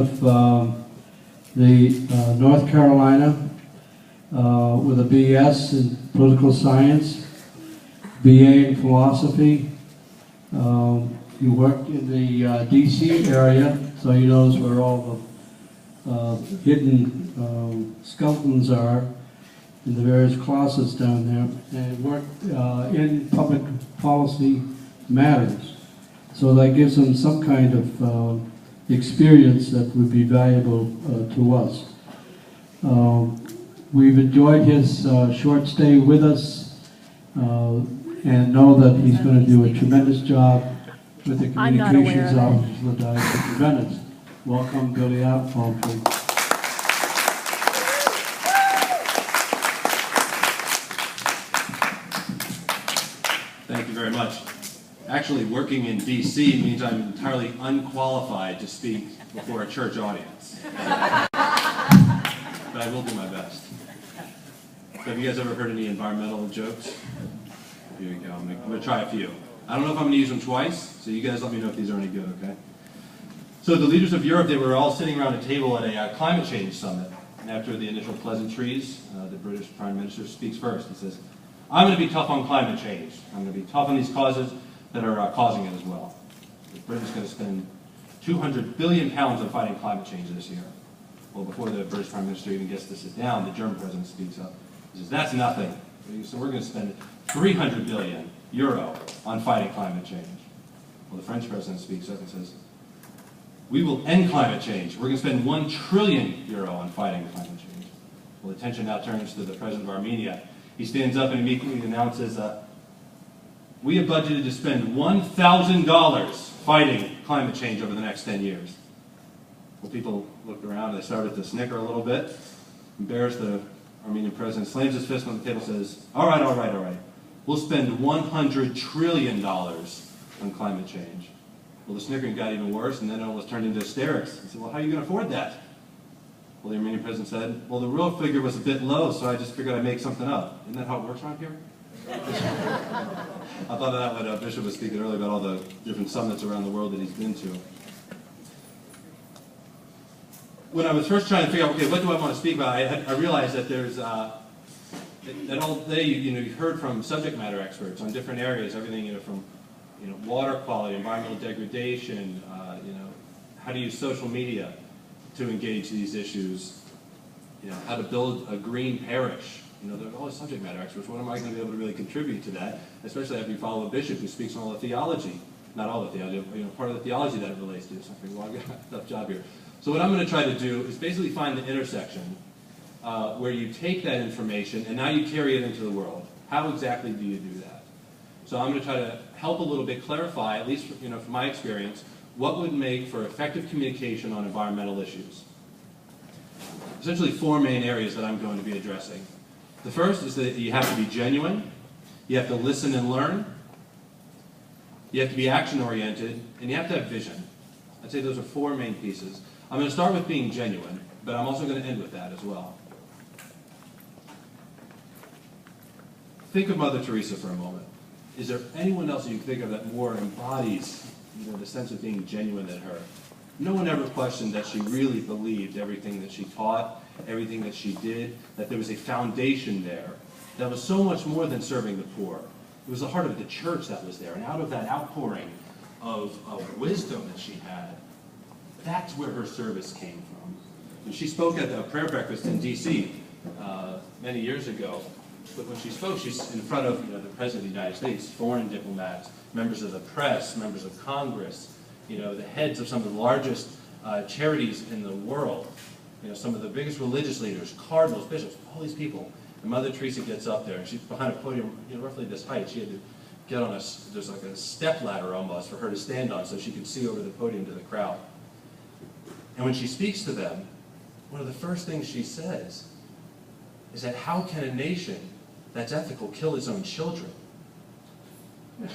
of North Carolina with a BS in political science, BA in philosophy. He worked in the DC area, so he knows where all the hidden skeletons are in the various closets down there, and worked in public policy matters. So that gives him some kind of experience that would be valuable to us. We've enjoyed his short stay with us and know that he's going to do a tremendous job with the communications office of the Diocese of Venice. Welcome, Billy Apfelford. Thank you very much. Actually, working in D.C. means I'm entirely unqualified to speak before a church audience. But I will do my best. Have you guys ever heard any environmental jokes? Here you go. I'm going to try a few. I don't know if I'm going to use them twice, so you guys let me know if these are any good, okay? So the leaders of Europe, they were all sitting around a table at a climate change summit. And after the initial pleasantries, the British Prime Minister speaks first. He says, I'm going to be tough on climate change. I'm going to be tough on these causes that are causing it as well. Britain's going to spend £200 billion on fighting climate change this year. Well, before the British Prime Minister even gets to sit down, the German President speaks up. He says, that's nothing. So we're going to spend €300 billion on fighting climate change. Well, the French President speaks up and says, we will end climate change. We're going to spend €1 trillion on fighting climate change. Well, the attention now turns to the President of Armenia. He stands up and immediately announces, we have budgeted to spend $1,000 fighting climate change over the next 10 years. Well, people looked around and they started to snicker a little bit. Embarrassed, the Armenian president slams his fist on the table and says, all right, all right, all right. We'll spend $100 trillion on climate change. Well, the snickering got even worse, and then it almost turned into hysterics. He said, well, how are you going to afford that? Well, the Armenian president said, well, the real figure was a bit low, so I just figured I'd make something up. Isn't that how it works around here? I thought of that when Bishop was speaking earlier about all the different summits around the world that he's been to. When I was first trying to figure out, okay, what do I want to speak about, I realized that there's, that all day, you've heard from subject matter experts on different areas, everything, from, water quality, environmental degradation, how to use social media to engage these issues, how to build a green parish. There are all these subject matter experts. What am I going to be able to really contribute to that, especially after you follow a bishop who speaks on all the theology, not all the theology, part of the theology that it relates to. So I figured, well, I've got a tough job here. So what I'm going to try to do is basically find the intersection where you take that information and now you carry it into the world. How exactly do you do that? So I'm going to try to help a little bit clarify, at least from my experience, what would make for effective communication on environmental issues. Essentially 4 main areas that I'm going to be addressing. The first is that you have to be genuine, you have to listen and learn, you have to be action-oriented, and you have to have vision. I'd say those are 4 main pieces. I'm going to start with being genuine, but I'm also going to end with that as well. Think of Mother Teresa for a moment. Is there anyone else you can think of that more embodies the sense of being genuine than her? No one ever questioned that she really believed everything that she taught, everything that she did, that there was a foundation there that was so much more than serving the poor. It was the heart of the church that was there, and out of that outpouring of wisdom that she had, that's where her service came from. And she spoke at a prayer breakfast in D.C. Many years ago, but when she spoke, she's in front of the President of the United States, foreign diplomats, members of the press, members of Congress, the heads of some of the largest charities in the world, some of the biggest religious leaders, cardinals, bishops, all these people. And Mother Teresa gets up there, and she's behind a podium, roughly this height. She had to get on there's like a step ladder almost for her to stand on so she could see over the podium to the crowd. And when she speaks to them, one of the first things she says is that how can a nation that's ethical kill its own children?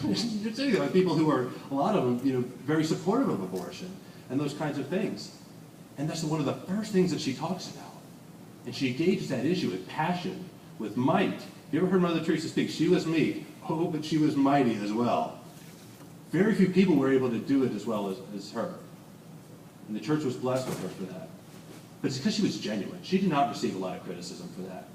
You're sitting there with people who are, a lot of them, very supportive of abortion and those kinds of things. And that's one of the first things that she talks about. And she engages that issue with passion, with might. You ever heard Mother Teresa speak? She was meek. Oh, but she was mighty as well. Very few people were able to do it as well as her. And the church was blessed with her for that. But it's because she was genuine. She did not receive a lot of criticism for that.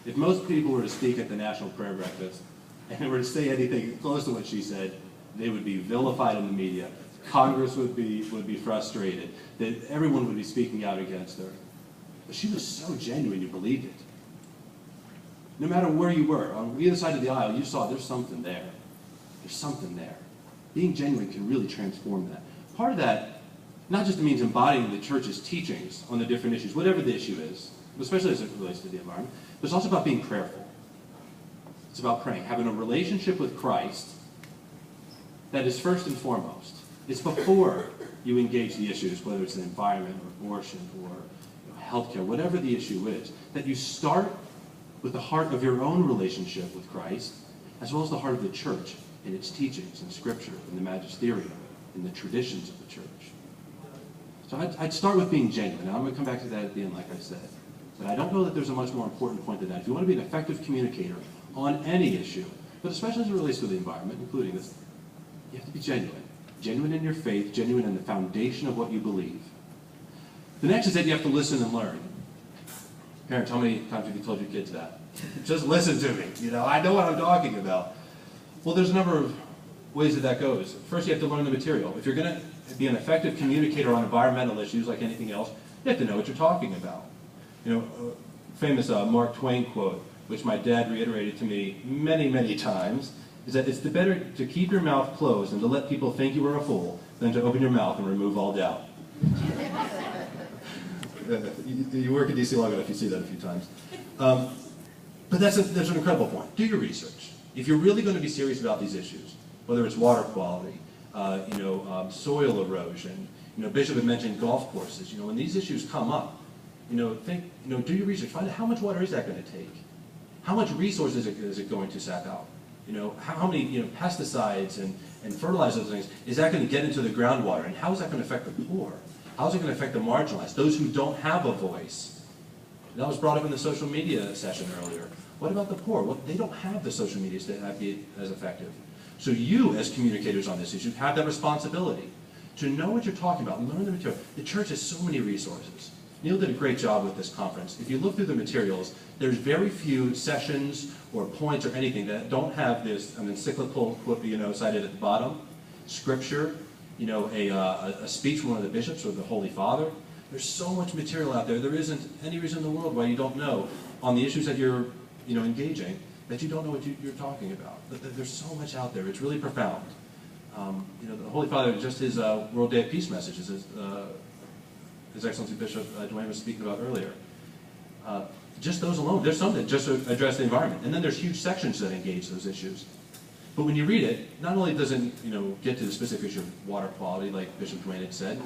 If most people were to speak at the National Prayer Breakfast and they were to say anything close to what she said, they would be vilified in the media. Congress would be frustrated. That everyone would be speaking out against her. But she was so genuine, you believed it. No matter where you were, on either side of the aisle, you saw there's something there. There's something there. Being genuine can really transform that. Part of that, not just means embodying the church's teachings on the different issues, whatever the issue is, especially as it relates to the environment, but it's also about being prayerful. It's about praying, having a relationship with Christ that is first and foremost. It's before you engage the issues, whether it's the environment or abortion or healthcare, whatever the issue is, that you start with the heart of your own relationship with Christ, as well as the heart of the church in its teachings and scripture and the magisterium and the traditions of the church. So I'd start with being genuine. Now I'm going to come back to that at the end, like I said. But I don't know that there's a much more important point than that. If you want to be an effective communicator on any issue, but especially as it relates to the environment, including this, you have to be genuine. Genuine in your faith, genuine in the foundation of what you believe. The next is that you have to listen and learn. Parents, how many times have you told your kids that? Just listen to me. I know what I'm talking about. Well, there's a number of ways that goes. First, you have to learn the material. If you're going to be an effective communicator on environmental issues like anything else, you have to know what you're talking about. Famous Mark Twain quote, which my dad reiterated to me many, many times, is that it's better to keep your mouth closed and to let people think you are a fool than to open your mouth and remove all doubt. You work in DC long enough, you see that a few times. But that's an incredible point. Do your research. If you're really going to be serious about these issues, whether it's water quality, soil erosion, Bishop had mentioned golf courses. When these issues come up, do your research. Find out how much water is that going to take? How much resources is it going to sap out? How many pesticides and fertilizers and things is that going to get into the groundwater? And how is that going to affect the poor? How is it going to affect the marginalized, those who don't have a voice? That was brought up in the social media session earlier. What about the poor? Well, they don't have the social media to be as effective. So you, as communicators on this issue, have that responsibility to know what you're talking about, learn the material. The church has so many resources. Neil did a great job with this conference. If you look through the materials, there's very few sessions or points or anything that don't have this an encyclical quote, cited at the bottom, scripture, a speech from one of the bishops or the Holy Father. There's so much material out there. There isn't any reason in the world why you don't know on the issues that you're engaging that you don't know what you're talking about. There's so much out there. It's really profound. The Holy Father, just his World Day of Peace message, His Excellency Bishop Dwayne was speaking about earlier. Just those alone, there's some that just address the environment. And then there's huge sections that engage those issues. But when you read it, not only does it get to the specific issue of water quality, like Bishop Dwayne had said,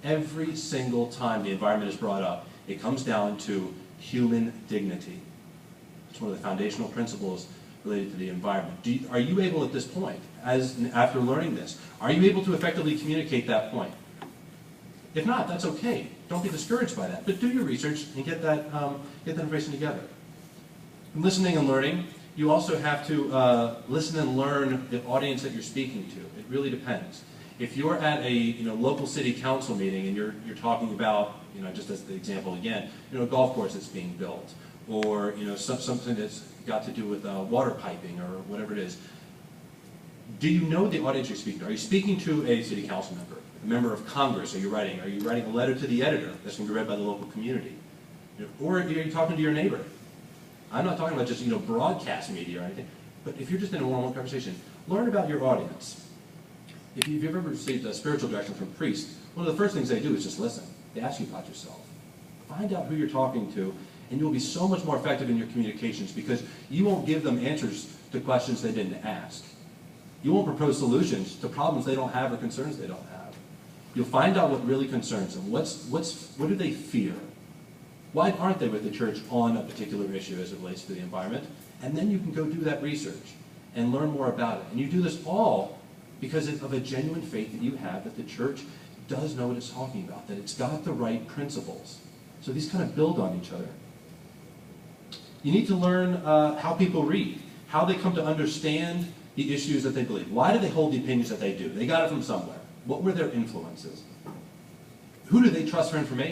every single time the environment is brought up, it comes down to human dignity. It's one of the foundational principles related to the environment. Are you able at this point, after learning this, are you able to effectively communicate that point? If not, that's okay. Don't be discouraged by that. But do your research and get that information together. In listening and learning, you also have to listen and learn the audience that you're speaking to. It really depends. If you're at a local city council meeting and you're talking about, just as the example again, a golf course that's being built, or something that's got to do with water piping or whatever it is, do you know the audience you're speaking to? Are you speaking to a city council member? A member of Congress? Are you writing a letter to the editor that's going to be read by the local community? Or are you talking to your neighbor? I'm not talking about just broadcast media or anything, but if you're just in a one-on-one conversation, learn about your audience. If you've ever received a spiritual direction from priests, one of the first things they do is just listen. They ask you about yourself. Find out who you're talking to, and you'll be so much more effective in your communications because you won't give them answers to questions they didn't ask. You won't propose solutions to problems they don't have or concerns they don't have. You'll find out what really concerns them. What do they fear? Why aren't they with the church on a particular issue as it relates to the environment? And then you can go do that research and learn more about it. And you do this all because of a genuine faith that you have that the church does know what it's talking about, that it's got the right principles. So these kind of build on each other. You need to learn how people read, how they come to understand the issues that they believe. Why do they hold the opinions that they do? They got it from somewhere. What were their influences? who do they trust for information?